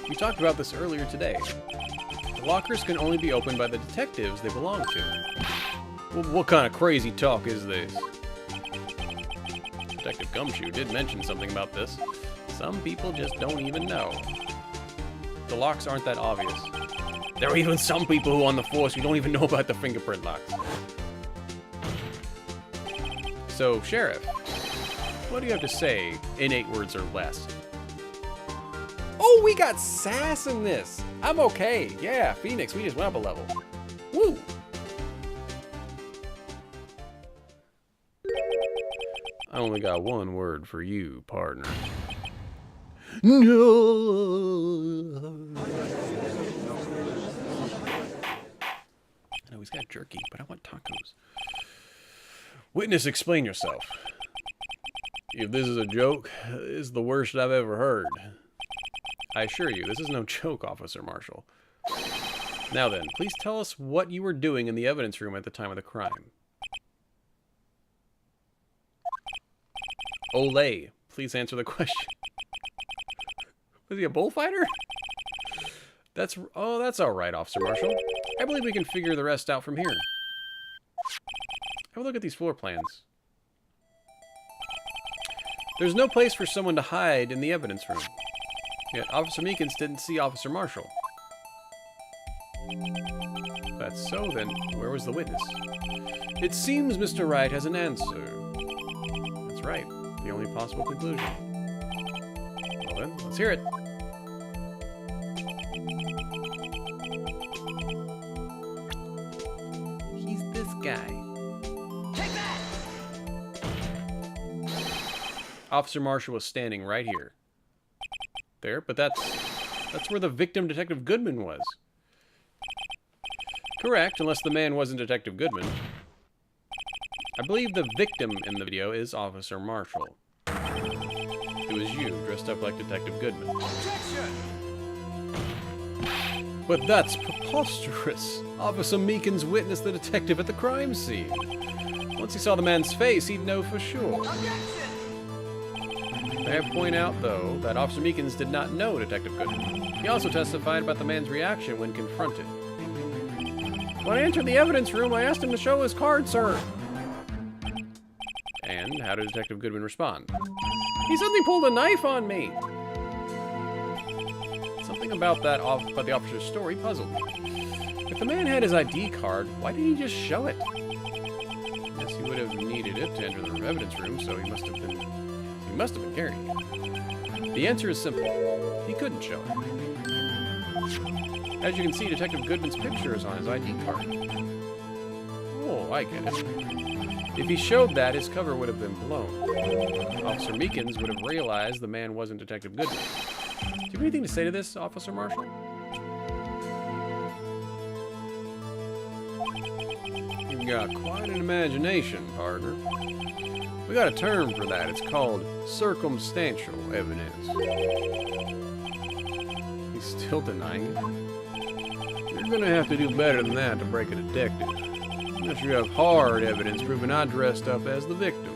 We talked about this earlier today. The lockers can only be opened by the detectives they belong to. Well, what kind of crazy talk is this? Detective Gumshoe did mention something about this. Some people just don't even know. The locks aren't that obvious. There are even some people who on the force who don't even know about the fingerprint locks. So, Sheriff, what do you have to say in 8 words or less? Oh, we got sass in this! I'm okay. Yeah, Phoenix, we just went up a level. Woo! I only got one word for you, partner. No! I know he's got jerky, but I want tacos. Witness, explain yourself. If this is a joke, this is the worst I've ever heard. I assure you, this is no joke, Officer Marshall. Now then, please tell us what you were doing in the evidence room at the time of the crime. Olay, please answer the question. Was he a bullfighter? That's all right, Officer Marshall. I believe we can figure the rest out from here. Have a look at these floor plans. There's no place for someone to hide in the evidence room. Yet Officer Meekins didn't see Officer Marshall. If that's so, then where was the witness? It seems Mr. Wright has an answer. That's right. The only possible conclusion. Well then, let's hear it. He's this guy. Take that! Officer Marshall was standing right here. There, but that's where the victim, Detective Goodman, was. Correct, unless the man wasn't Detective Goodman. I believe the victim in the video is Officer Marshall. It was you, dressed up like Detective Goodman. Objection! But that's preposterous. Officer Meekins witnessed the detective at the crime scene. Once he saw the man's face, he'd know for sure. Objection! I have to point out, though, that Officer Meekins did not know Detective Goodman. He also testified about the man's reaction when confronted. When I entered the evidence room, I asked him to show his card, sir. And how did Detective Goodman respond? He suddenly pulled a knife on me. Something about the officer's story puzzled me. If the man had his ID card, why didn't he just show it? Yes, he would have needed it to enter the evidence room, so he must have been carrying it. The answer is simple. He couldn't show it. As you can see, Detective Goodman's picture is on his ID card. Oh, I get it. If he showed that, his cover would have been blown. Officer Meekins would have realized the man wasn't Detective Goodman. Do you have anything to say to this, Officer Marshall? You've got quite an imagination, partner. We got a term for that. It's called circumstantial evidence. He's still denying it. You're gonna have to do better than that to break a detective. Unless you have hard evidence proving I dressed up as the victim.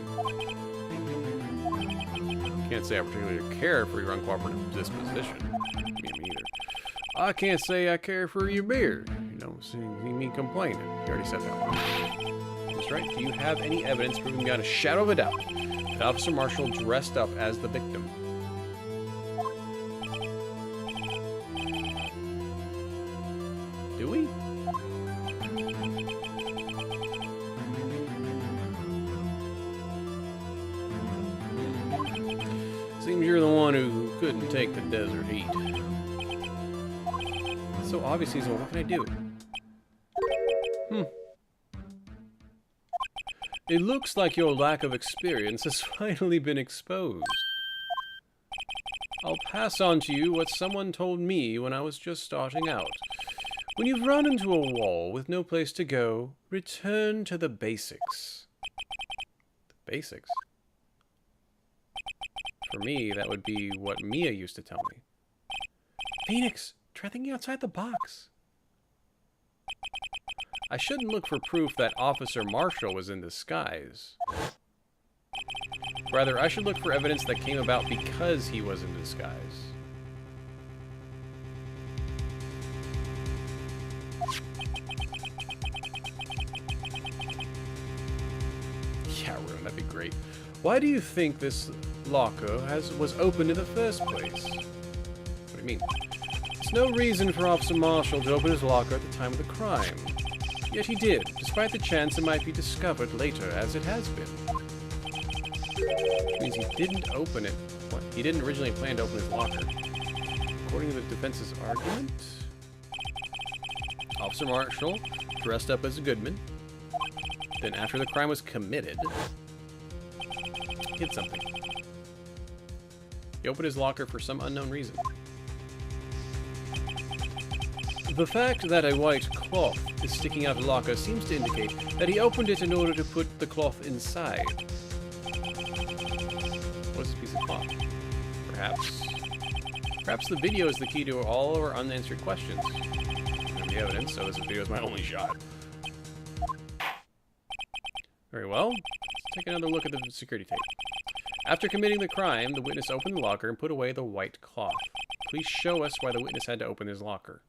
Can't say I particularly care for your uncooperative disposition. Me either. I can't say I care for your beard. You don't see me complaining. You already said that one. That's right. Do you have any evidence proving beyond a shadow of a doubt that Officer Marshall dressed up as the victim? Do we? Seems you're the one who couldn't take the desert heat. It's so obvious, so what can I do? It looks like your lack of experience has finally been exposed. I'll pass on to you what someone told me when I was just starting out. When you've run into a wall with no place to go, return to the basics. The basics? For me, that would be what Mia used to tell me. Phoenix, try thinking outside the box. I shouldn't look for proof that Officer Marshall was in disguise. Rather, I should look for evidence that came about because he was in disguise. great. Why do you think this locker was opened in the first place? What do you mean? There's no reason for Officer Marshall to open his locker at the time of the crime. Yet he did, despite the chance it might be discovered later, as it has been. Which means he didn't open it. What? He didn't originally plan to open his locker. According to the defense's argument, Officer Marshall dressed up as a goodman. Then after the crime was committed, he hid something. He opened his locker for some unknown reason. The fact that a white cloth is sticking out of the locker seems to indicate that he opened it in order to put the cloth inside. What's this piece of cloth? Perhaps the video is the key to all our unanswered questions. And the evidence, so this video is my only shot. Very well. Let's take another look at the security tape. After committing the crime, the witness opened the locker and put away the white cloth. Please show us why the witness had to open his locker.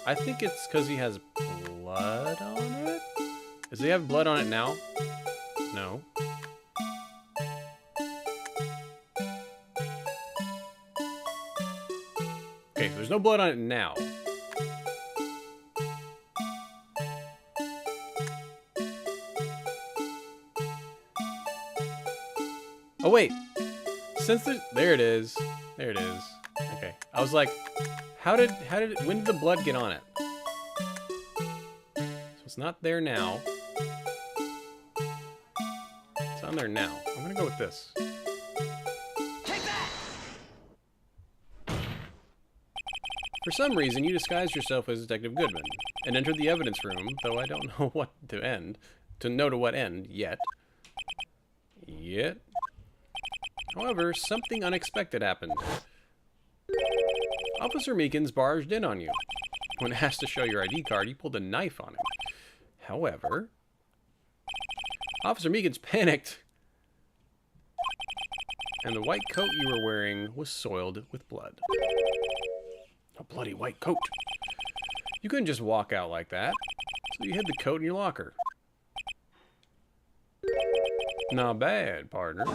I think it's because he has blood on it? Does he have blood on it now? No. Okay, so there's no blood on it now. Oh wait, there it is. There it is. Okay, I was like, when did the blood get on it? So it's not there now. It's on there now. I'm gonna go with this. Take that! For some reason, you disguised yourself as Detective Goodman and entered the evidence room, though I don't know what to what end yet. However, something unexpected happened. Officer Meekins barged in on you. When asked to show your ID card, you pulled a knife on him. However, Officer Meekins panicked, and the white coat you were wearing was soiled with blood. A bloody white coat. You couldn't just walk out like that, so you hid the coat in your locker. Not bad, partner.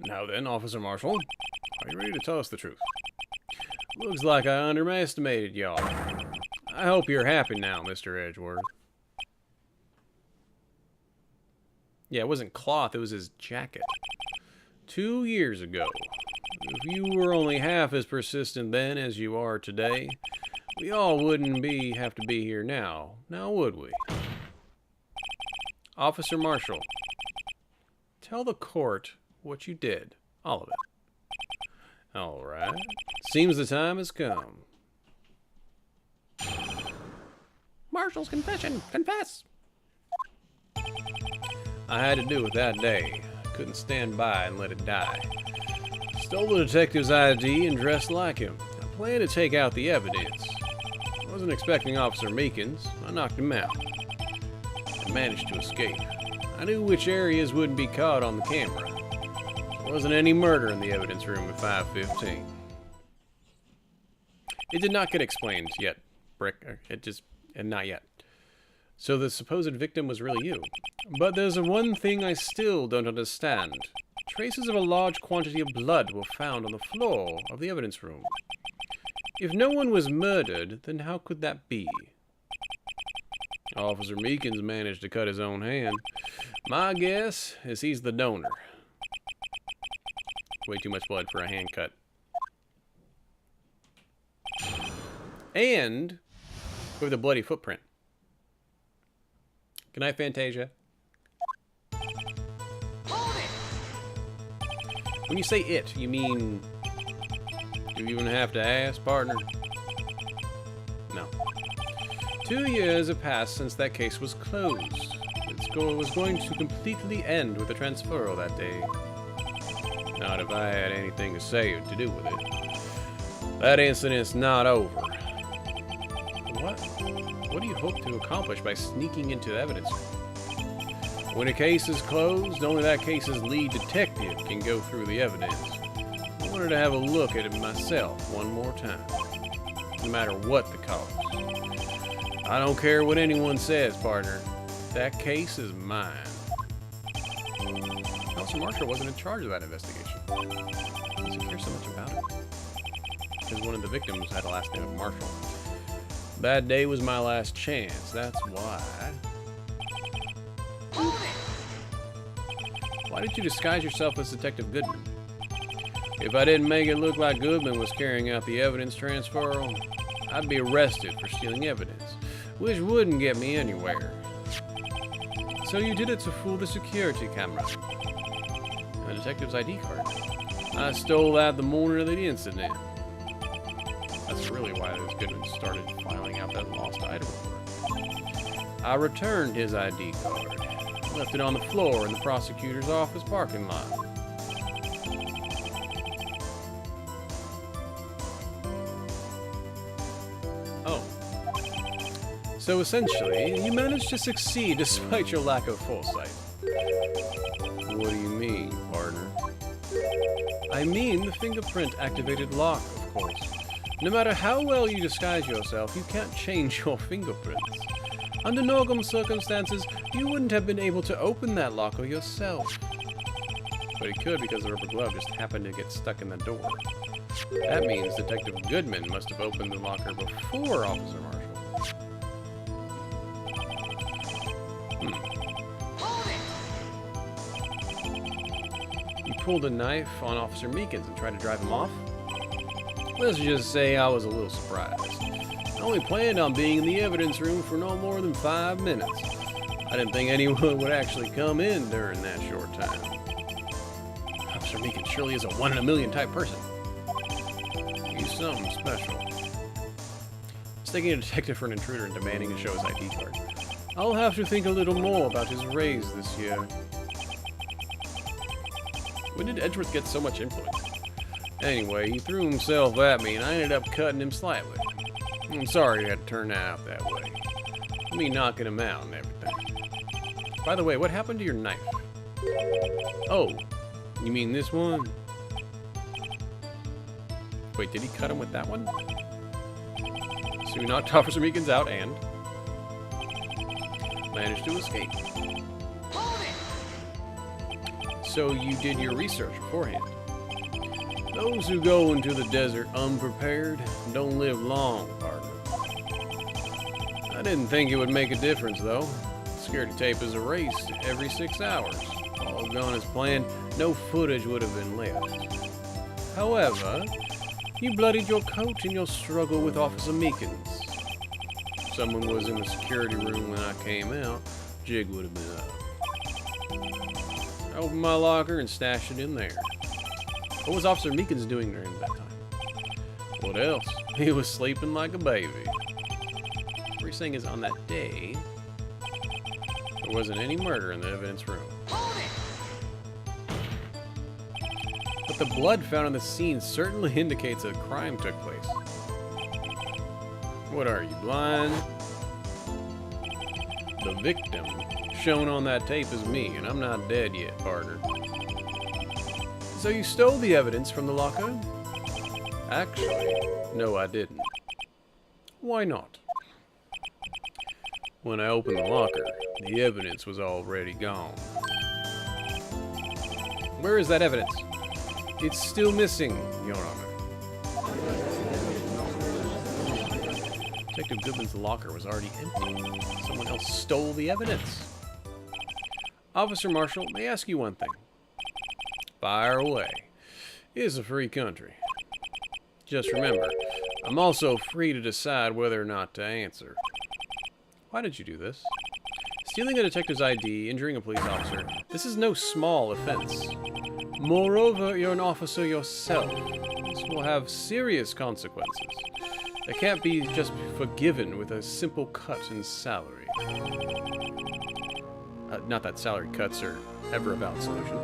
Now then, Officer Marshall, are you ready to tell us the truth? Looks like I underestimated y'all. I hope you're happy now, Mr. Edgeworth. Yeah, it wasn't cloth, it was his jacket. 2 years ago. If you were only half as persistent then as you are today, we all wouldn't have to be here now, would we? Officer Marshall, tell the court what you did. All of it. All right. Seems the time has come. Marshall's confession. Confess. I had to do it that day. Couldn't stand by and let it die. Stole the detective's ID and dressed like him. I planned to take out the evidence. I wasn't expecting Officer Meekins. I knocked him out. I managed to escape. I knew which areas wouldn't be caught on the camera. There wasn't any murder in the evidence room at 5:15. It did not get explained yet, Brick. Not yet. So the supposed victim was really you. But there's one thing I still don't understand. Traces of a large quantity of blood were found on the floor of the evidence room. If no one was murdered, then how could that be? Officer Meekins managed to cut his own hand. My guess is he's the donor. Way too much blood for a hand cut. And with a bloody footprint. Good night, Fantasia. Hold it! When you say it, you mean... Do you even have to ask, partner? No. 2 years have passed since that case was closed. Its goal was going to completely end with the transferal that day. Not if I had anything to say or to do with it. That incident's not over. What do you hope to accomplish by sneaking into evidence? When a case is closed, only that case's lead detective can go through the evidence. wanted to have a look at it myself one more time, no matter what the cost. I don't care what anyone says, partner. That case is mine. Officer Marshall wasn't in charge of that investigation. Why does he care so much about it? Because one of the victims had a last name of Marshall. That day was my last chance, that's why. Why did you disguise yourself as Detective Goodman? If I didn't make it look like Goodman was carrying out the evidence transfer, I'd be arrested for stealing evidence, which wouldn't get me anywhere. So you did it to fool the security camera. And the detective's ID card. I stole that the morning of the incident. That's really why this Goodman started filing out that lost item report. I returned his ID card. Left it on the floor in the prosecutor's office parking lot. Oh. So essentially, you managed to succeed despite your lack of foresight. What do you mean, partner? I mean the fingerprint-activated lock, of course. No matter how well you disguise yourself, you can't change your fingerprints. Under normal circumstances, you wouldn't have been able to open that locker yourself. But he could because the rubber glove just happened to get stuck in the door. That means Detective Goodman must have opened the locker before Officer Marshall. You pulled a knife on Officer Meekins and tried to drive him off? Let's just say I was a little surprised. I only planned on being in the evidence room for no more than 5 minutes. I didn't think anyone would actually come in during that short time. Officer Meekins surely is a 1 in a million type person. He's something special. Mistaking a detective for an intruder and demanding to show his ID card. I'll have to think a little more about his raise this year. When did Edgeworth get so much influence? Anyway, he threw himself at me and I ended up cutting him slightly. I'm sorry it had turned out that way. Me knocking him out and everything. By the way, what happened to your knife? Oh, you mean this one? Wait, did he cut him with that one? So he knocked Officer Meekins out and managed to escape. So you did your research beforehand. Those who go into the desert unprepared don't live long, partner. I didn't think it would make a difference, though. Security tape is erased every 6 hours. All gone as planned, no footage would have been left. However, you bloodied your coat in your struggle with Officer Meekins. If someone was in the security room when I came out, jig would have been up. I opened my locker and stashed it in there. What was Officer Meekins doing during that time? What else? He was sleeping like a baby. What you're saying is on that day, there wasn't any murder in the evidence room. But the blood found on the scene certainly indicates a crime took place. What are you, blind? The victim shown on that tape is me, and I'm not dead yet, partner. So you stole the evidence from the locker? Actually, no I didn't. Why not? When I opened the locker, the evidence was already gone. Where is that evidence? It's still missing, Your Honor. Detective Goodman's locker was already empty. Someone else stole the evidence. Officer Marshall, may I ask you one thing? Fire away. It's a free country. Just remember, I'm also free to decide whether or not to answer. Why did you do this? Stealing a detective's ID, injuring a police officer, this is no small offense. Moreover, you're an officer yourself. This will have serious consequences. It can't be just forgiven with a simple cut in salary. Not that salary cuts are ever a valid solution.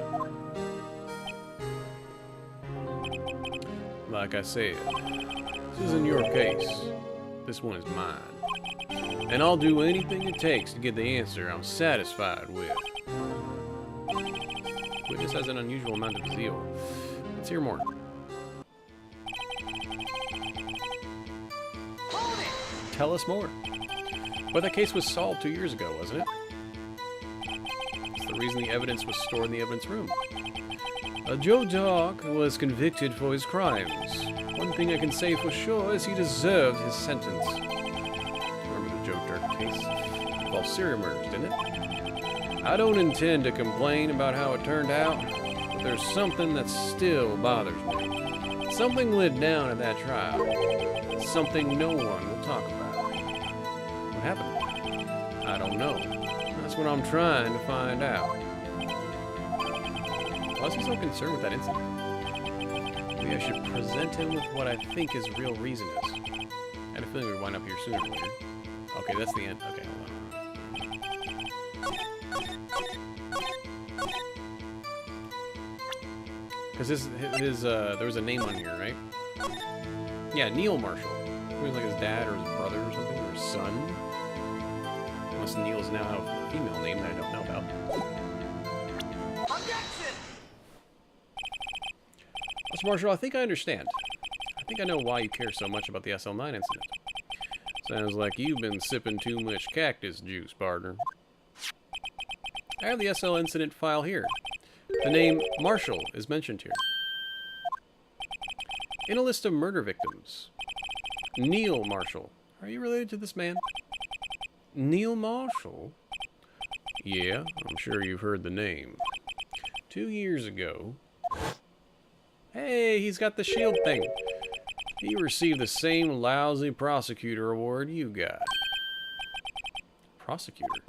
Like I said, this isn't your case. This one is mine. And I'll do anything it takes to get the answer I'm satisfied with. Witness has an unusual amount of zeal. Let's hear more. tell us more. But that case was solved 2 years ago, wasn't it? That's the reason the evidence was stored in the evidence room. Joe Dark was convicted for his crimes. One thing I can say for sure is he deserved his sentence. Remember the Joe Dark case? It involved serial murders, didn't it? I don't intend to complain about how it turned out, but there's something that still bothers me. Something went down at that trial. Something no one will talk about. What happened? I don't know. That's what I'm trying to find out. Why is he so concerned with that incident? Maybe I should present him with what I think his real reason is. I had a feeling we'd wind up here sooner or later. Okay, that's the end. Okay, hold on. Because there was a name on here, right? Yeah, Neil Marshall. He was like his dad or his brother or something, or his son. Unless Neil's now have a female name that I don't know about. Mr. Marshall, I think I understand. I think I know why you care so much about the SL9 incident. Sounds like you've been sipping too much cactus juice, partner. I have the SL incident file here. The name Marshall is mentioned here. In a list of murder victims. Neil Marshall. Are you related to this man? Neil Marshall? Yeah, I'm sure you've heard the name. 2 years ago... Hey, he's got the shield thing. He received the same lousy prosecutor award you got. Prosecutor?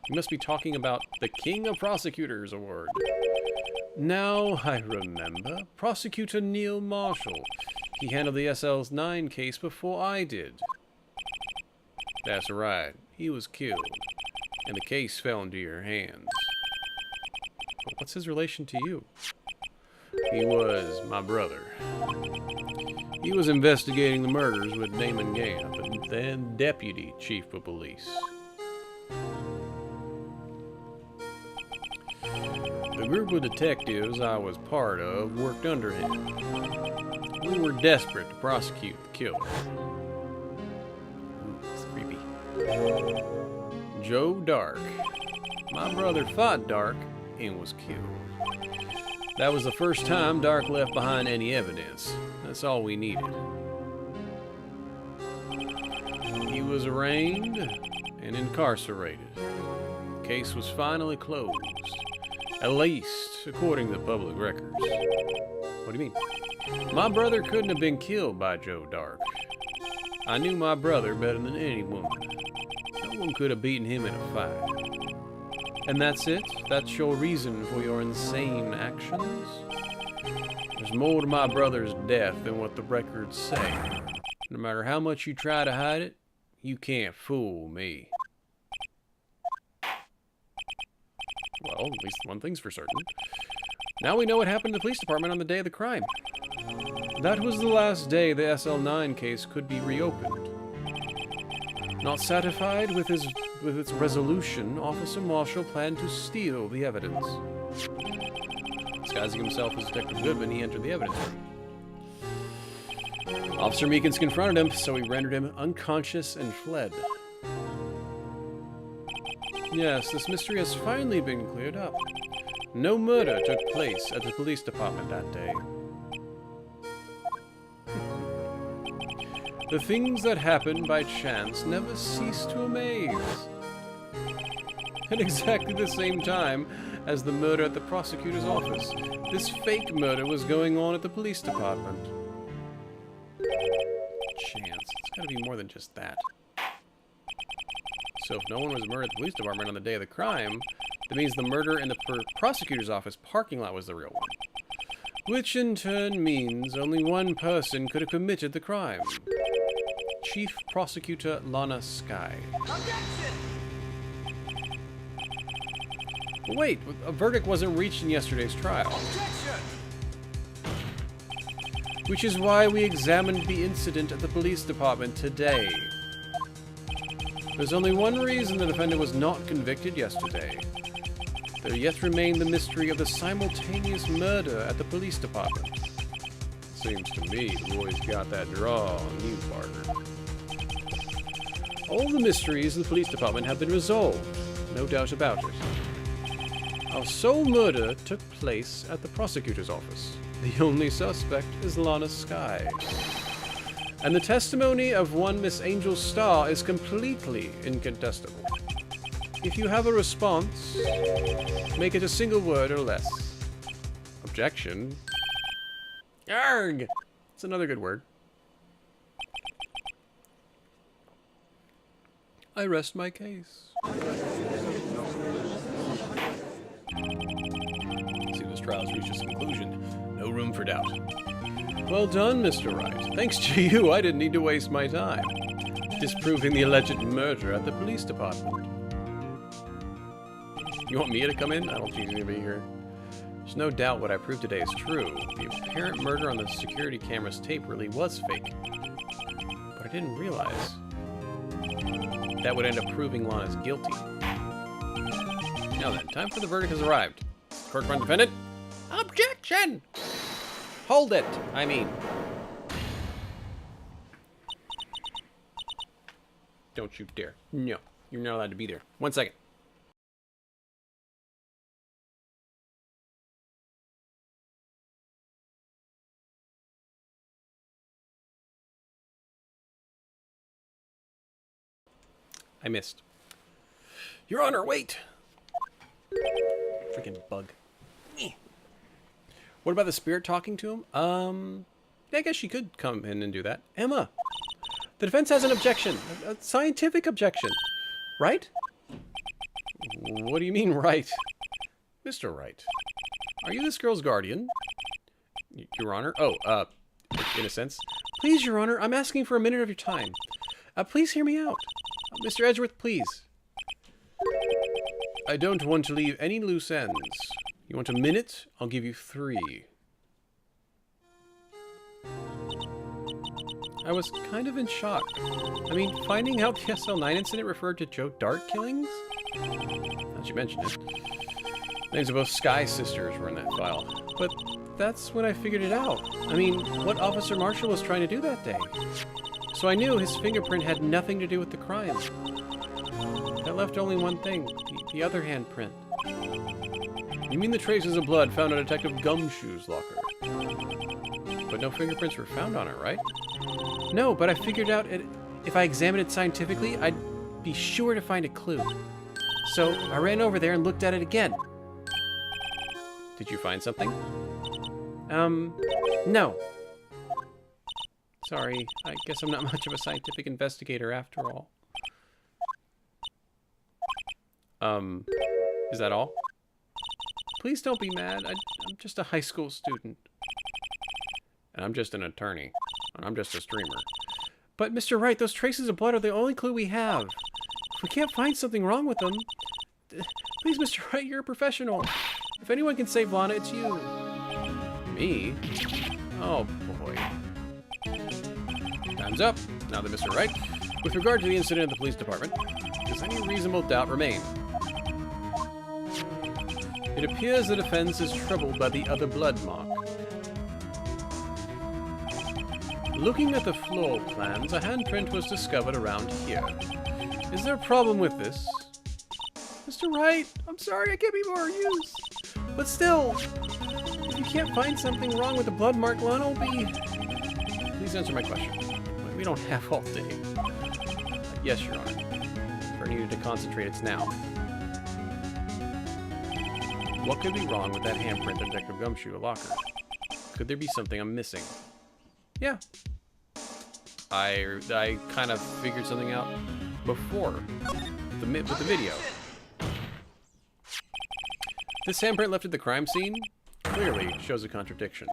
You must be talking about the King of Prosecutors award. Now I remember. Prosecutor Neil Marshall. He handled the SL9 case before I did. That's right. He was killed. And the case fell into your hands. But what's his relation to you? He was my brother. He was investigating the murders with Damon Gamp, and then Deputy Chief of Police. The group of detectives I was part of worked under him. We were desperate to prosecute the killer. Ooh, that's creepy. Joe Dark. My brother fought Dark and was killed. That was the first time Dark left behind any evidence. That's all we needed. He was arraigned and incarcerated. The case was finally closed. At least, according to public records. What do you mean? My brother couldn't have been killed by Joe Dark. I knew my brother better than anyone. No one could have beaten him in a fight. And that's it? That's your reason for your insane actions? There's more to my brother's death than what the records say. No matter how much you try to hide it, you can't fool me. Well, at least one thing's for certain. Now we know what happened to the police department on the day of the crime. That was the last day the SL9 case could be reopened. Not satisfied with its resolution, Officer Marshall planned to steal the evidence. Disguising himself as Detective Goodman, he entered the evidence room. Officer Meekins confronted him, so he rendered him unconscious and fled. Yes, this mystery has finally been cleared up. No murder took place at the police department that day. The things that happen by chance never cease to amaze. At exactly the same time as the murder at the prosecutor's office, this fake murder was going on at the police department. Chance. It's gotta be more than just that. So if no one was murdered at the police department on the day of the crime, that means the murder in the prosecutor's office parking lot was the real one. Which in turn means only one person could have committed the crime. Chief Prosecutor Lana Skye. Objection! But wait, a verdict wasn't reached in yesterday's trial. Objection! Which is why we examined the incident at the police department today. There's only one reason the defendant was not convicted yesterday. There yet remained the mystery of the simultaneous murder at the police department. Seems to me Roy's got that draw on you, partner. All the mysteries of the police department have been resolved. No doubt about it. Our sole murder took place at the prosecutor's office. The only suspect is Lana Skye. And the testimony of one Miss Angel Starr is completely incontestable. If you have a response, make it a single word or less. Objection? Arg! It's another good word. I rest my case. See, this trial's reached its conclusion. No room for doubt. Well done, Mr. Wright. Thanks to you, I didn't need to waste my time disproving the alleged murder at the police department. You want Mia to come in? I don't think she's gonna be here. There's no doubt what I proved today is true. The apparent murder on the security camera's tape really was fake. But I didn't realize that would end up proving Lana's guilty. Now then, time for the verdict has arrived. Court run defendant? Objection! Hold it, I mean. Don't you dare. No, you're not allowed to be there. 1 second. I missed. Your Honor, wait! Freaking bug. What about the spirit talking to him? I guess she could come in and do that. Emma! The defense has an objection. A scientific objection. Right? What do you mean, right? Mr. Wright. Are you this girl's guardian? Your Honor? Oh, in a sense. Please, Your Honor, I'm asking for a minute of your time. Please hear me out. Mr. Edgeworth, please. I don't want to leave any loose ends. You want a minute? I'll give you 3. I was kind of in shock. I mean, finding out the SL9 incident referred to Joe Dart killings? Now you mentioned it. Names of both Skye sisters were in that file. But that's when I figured it out. I mean, what Officer Marshall was trying to do that day. So I knew his fingerprint had nothing to do with the crime. That left only one thing, the other handprint. You mean the traces of blood found on Detective Gumshoe's locker? But no fingerprints were found on it, right? No, but I figured out if I examined it scientifically, I'd be sure to find a clue. So I ran over there and looked at it again. Did you find something? No. Sorry, I guess I'm not much of a scientific investigator after all. Is that all? Please don't be mad. I'm just a high school student. And I'm just an attorney. And I'm just a streamer. But, Mr. Wright, those traces of blood are the only clue we have. If we can't find something wrong with them... Please, Mr. Wright, you're a professional. If anyone can save Lana, it's you. Me? Oh, boy. Time's up. Now then, Mr. Wright, with regard to the incident at the police department, does any reasonable doubt remain? It appears the defense is troubled by the other blood mark. Looking at the floor plans, a handprint was discovered around here. Is there a problem with this? Mr. Wright, I'm sorry I can't be more use. But still, if you can't find something wrong with the blood mark, Lana will be... Please answer my question. We don't have all day. Yes, Your Honor. If I needed to concentrate, it's now. What could be wrong with that handprint in Detective Gumshoe locker? Could there be something I'm missing? Yeah. I kind of figured something out before with the video. This handprint left at the crime scene clearly shows a contradiction.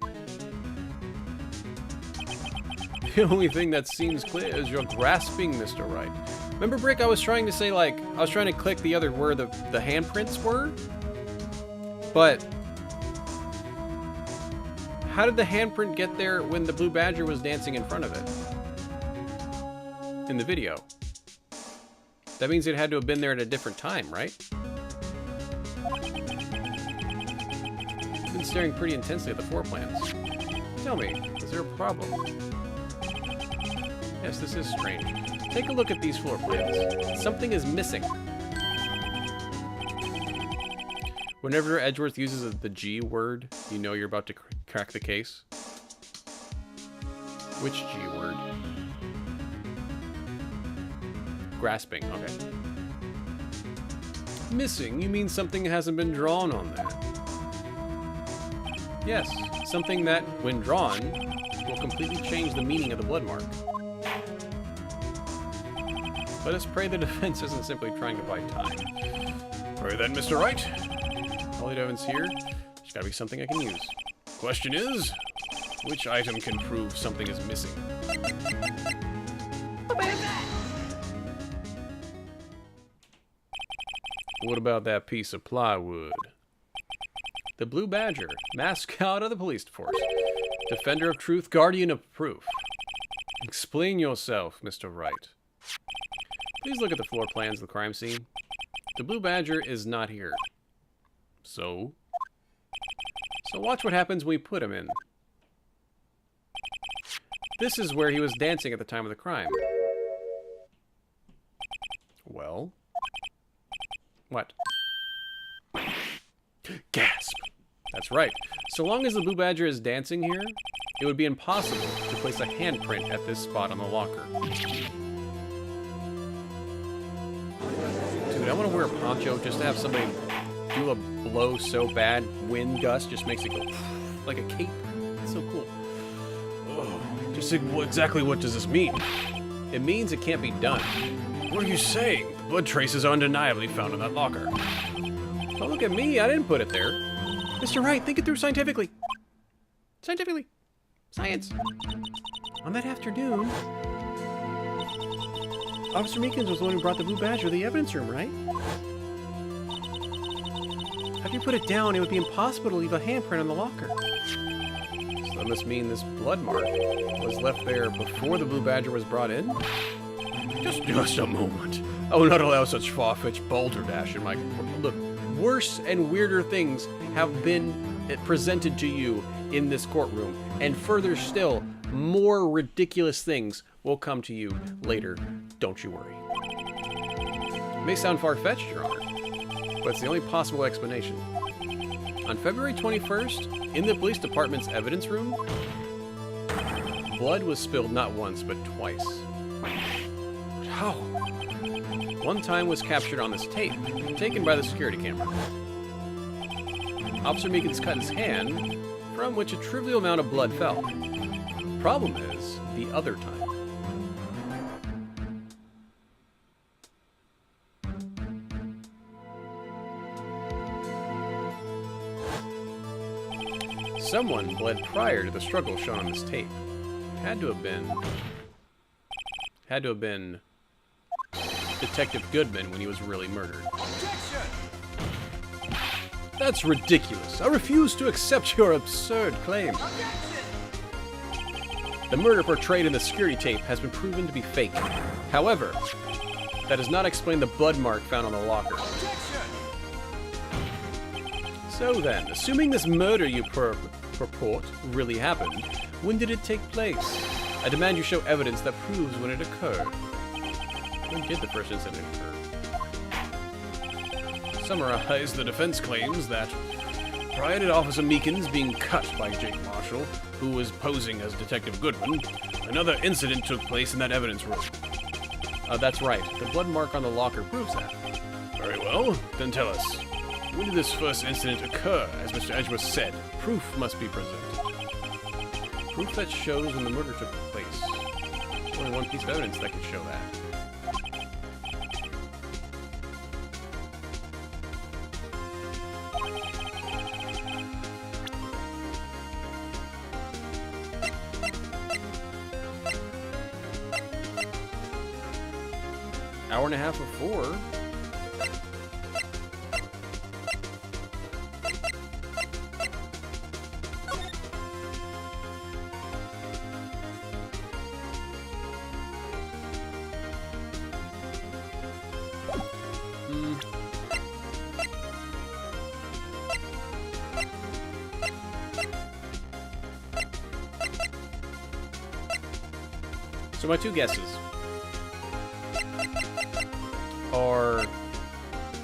The only thing that seems clear is you're grasping, Mr. Wright. Remember, Brick, I was trying to say, like, I was trying to click the other where the handprints were? But how did the handprint get there when the Blue Badger was dancing in front of it? In the video. That means it had to have been there at a different time, right? I've been staring pretty intensely at the floor plans. Tell me, is there a problem? Yes, this is strange. Take a look at these floor plans. Something is missing. Whenever Edgeworth uses the G word, you know you're about to crack the case. Which G word? Grasping, okay. Missing, you mean something hasn't been drawn on there. Yes, something that, when drawn, will completely change the meaning of the blood mark. Let us pray the defense isn't simply trying to buy time. Pray then, Mr. Wright. All the evidence here, there's gotta be something I can use. Question is, which item can prove something is missing? What about that piece of plywood? The Blue Badger, mascot of the police force. Defender of truth, guardian of proof. Explain yourself, Mr. Wright. Please look at the floor plans of the crime scene. The Blue Badger is not here. So watch what happens when we put him in. This is where he was dancing at the time of the crime. Well? What? Gasp! That's right. So long as the Blue Badger is dancing here, it would be impossible to place a handprint at this spot on the locker. Dude, I want to wear a poncho just to have somebody do a blow so bad, wind gust just makes it go like a cape. It's so cool. Oh, just exactly what does this mean? It means it can't be done. What are you saying? The blood traces are undeniably found in that locker. Don't look at me, I didn't put it there. Mr. Wright, think it through scientifically. Scientifically. Science. On that afternoon, Officer Meekins was the one who brought the Blue Badger to the evidence room, right? If you put it down, it would be impossible to leave a handprint on the locker. So that must mean this blood mark was left there before the Blue Badger was brought in? Just a moment. I will not allow such far-fetched balderdash in my... Look, worse and weirder things have been presented to you in this courtroom. And further still, more ridiculous things will come to you later. Don't you worry. It may sound far-fetched, Your Honor, but it's the only possible explanation. On February 21st, in the police department's evidence room, blood was spilled not once, but twice. How? One time was captured on this tape, taken by the security camera. Officer Meekins cut his hand, from which a trivial amount of blood fell. Problem is, the other time. Someone bled prior to the struggle shown on this tape. Had to have been Detective Goodman when he was really murdered. Objection! That's ridiculous. I refuse to accept your absurd claim. Objection! The murder portrayed in the security tape has been proven to be fake. However, that does not explain the blood mark found on the locker. Objection! So then, assuming this murder you purport really happened, when did it take place? I demand you show evidence that proves when it occurred. When did the first incident occur? Summarize the defense claims that prior to Officer Meekins being cut by Jake Marshall, who was posing as Detective Goodman, another incident took place in that evidence room. That's right. The blood mark on the locker proves that. Very well. Then tell us. When did this first incident occur? As Mr. Edgeworth said, proof must be presented. Proof that shows when the murder took place. There's only one piece of evidence that can show that. Hour and a half before. So my two guesses. are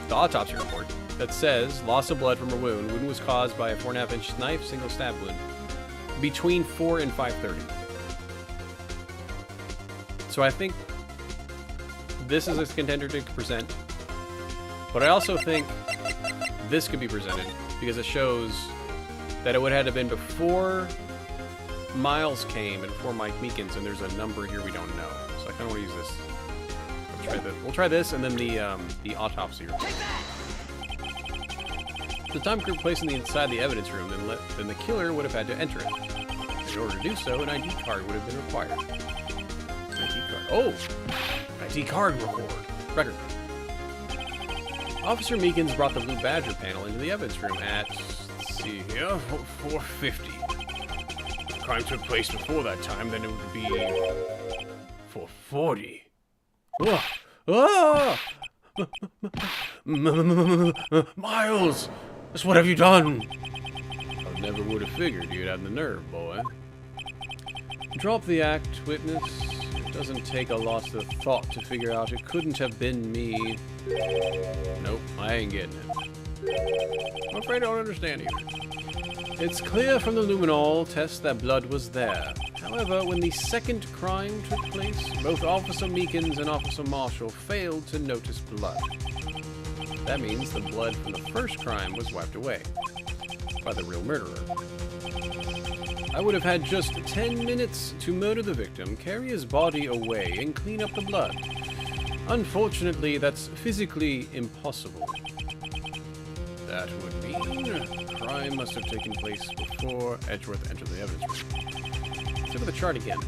the autopsy report that says loss of blood from a wound. Wound was caused by a 4.5-inch knife, single stab wound, between 4 and 5:30. So I think this is a contender to present, but I also think this could be presented because it shows that it would have had to have been before Miles came and before Mike Meekins, and there's a number here we don't know. So I kind of want to use this. We'll try this, and then the autopsy report. The time group placed in the inside the evidence room, then the killer would have had to enter it. In order to do so, an ID card would have been required. ID card. Oh! ID card record. Officer Meekins brought the Blue Badger panel into the evidence room at, let's see here, 4:50. If the crime took place before that time, then it would be 4:40. Ah! Miles! Just what have you done? I never would have figured you'd have the nerve, boy. Drop the act, witness. It doesn't take a lot of thought to figure out it couldn't have been me. Nope, I ain't getting it. I'm afraid I don't understand you. It's clear from the luminol test that blood was there. However, when the second crime took place, both Officer Meekins and Officer Marshall failed to notice blood. That means the blood from the first crime was wiped away by the real murderer. I would have had just 10 minutes to murder the victim, carry his body away, and clean up the blood. Unfortunately, that's physically impossible. That would mean the crime must have taken place before Edgeworth entered the evidence room. Let's look at the chart again.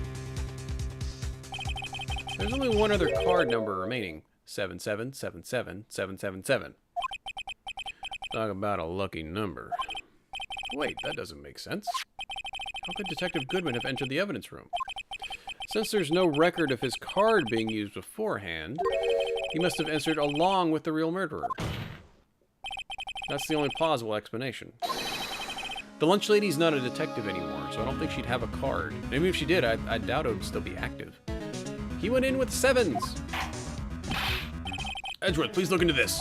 There's only one other card number remaining. 7777777. Talk about a lucky number. Wait, that doesn't make sense. How could Detective Goodman have entered the evidence room? Since there's no record of his card being used beforehand, he must have entered along with the real murderer. That's the only plausible explanation. The lunch lady's not a detective anymore, so I don't think she'd have a card. Maybe if she did, I doubt it would still be active. He went in with 7s. Edgeworth, please look into this.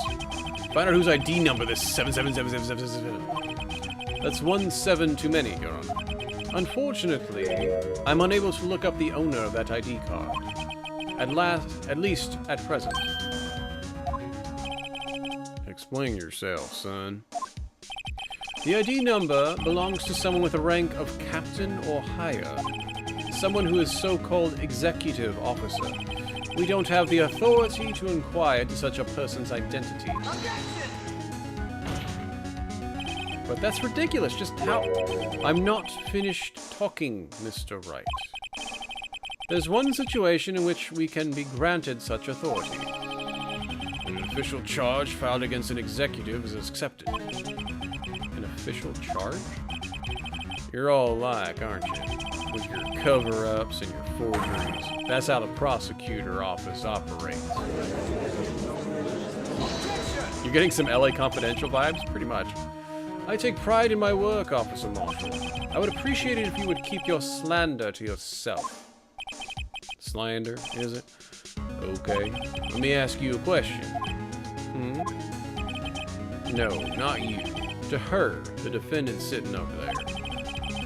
Find out whose ID number this 7777777. That's 1 7 too many, Your Honor. Unfortunately, I'm unable to look up the owner of that ID card. At least at present. Explain yourself, son. The ID number belongs to someone with a rank of captain or higher. Someone who is so-called executive officer. We don't have the authority to inquire into such a person's identity. But that's ridiculous. Just how... I'm not finished talking, Mr. Wright. There's one situation in which we can be granted such authority. An official charge filed against an executive is accepted. An official charge? You're all alike, aren't you? With your cover-ups and your forgeries. That's how the prosecutor office operates. You're getting some LA Confidential vibes? Pretty much. I take pride in my work, Officer Marshall. I would appreciate it if you would keep your slander to yourself. Slander, is it? Okay. Let me ask you a question. No, not you. To her, the defendant sitting over there.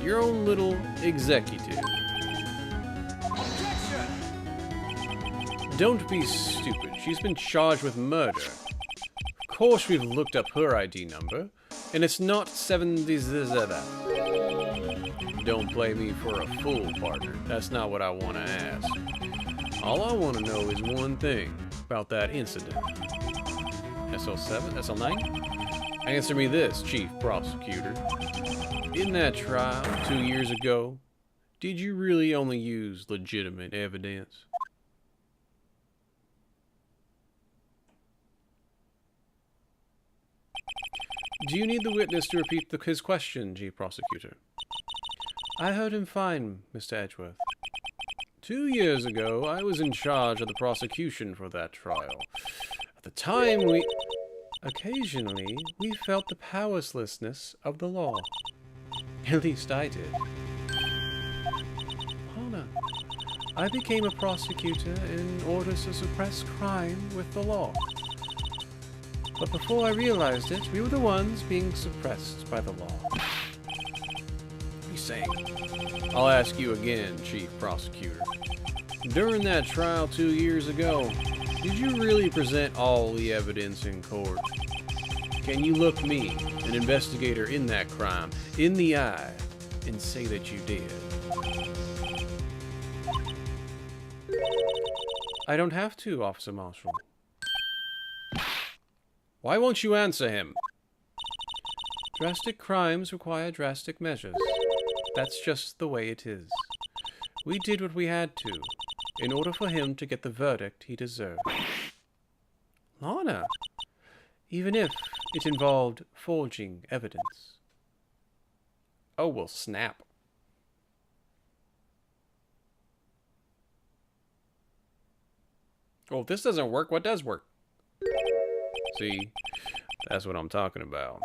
Your own little executive. Don't be stupid. She's been charged with murder. Of course we've looked up her ID number, and it's not 77. Don't play me for a fool, partner. That's not what I want to ask. All I want to know is one thing about that incident. SL7? SL9? Answer me this, Chief Prosecutor. In that trial 2 years ago, did you really only use legitimate evidence? Do you need the witness to repeat his question, Chief Prosecutor? I heard him fine, Mr. Edgeworth. 2 years ago, I was in charge of the prosecution for that trial. At the time, occasionally, we felt the powerlessness of the law. At least I did. Honor, I became a prosecutor in order to suppress crime with the law. But before I realized it, we were the ones being suppressed by the law. What are you saying? I'll ask you again, Chief Prosecutor. During that trial 2 years ago, did you really present all the evidence in court? Can you look me, an investigator in that crime, in the eye and say that you did? I don't have to, Officer Marshall. Why won't you answer him? Drastic crimes require drastic measures. That's just the way it is. We did what we had to, in order for him to get the verdict he deserved. Lana, even if it involved forging evidence. Oh, well, snap. Well, if this doesn't work, what does work? See, that's what I'm talking about.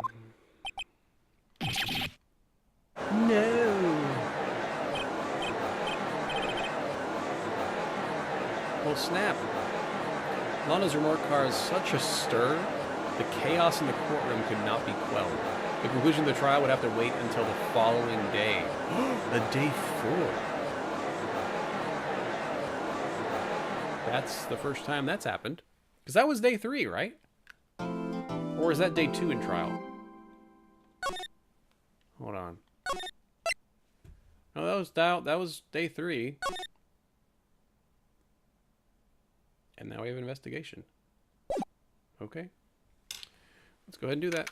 No. Well, snap. Lana's remark caused such a stir, the chaos in the courtroom could not be quelled. The conclusion of the trial would have to wait until the following day. The day 4. That's the first time that's happened. Because that was day 3, right? Or is that day 2 in trial? Hold on. No, that was day 3. And now we have an investigation. Okay. Let's go ahead and do that.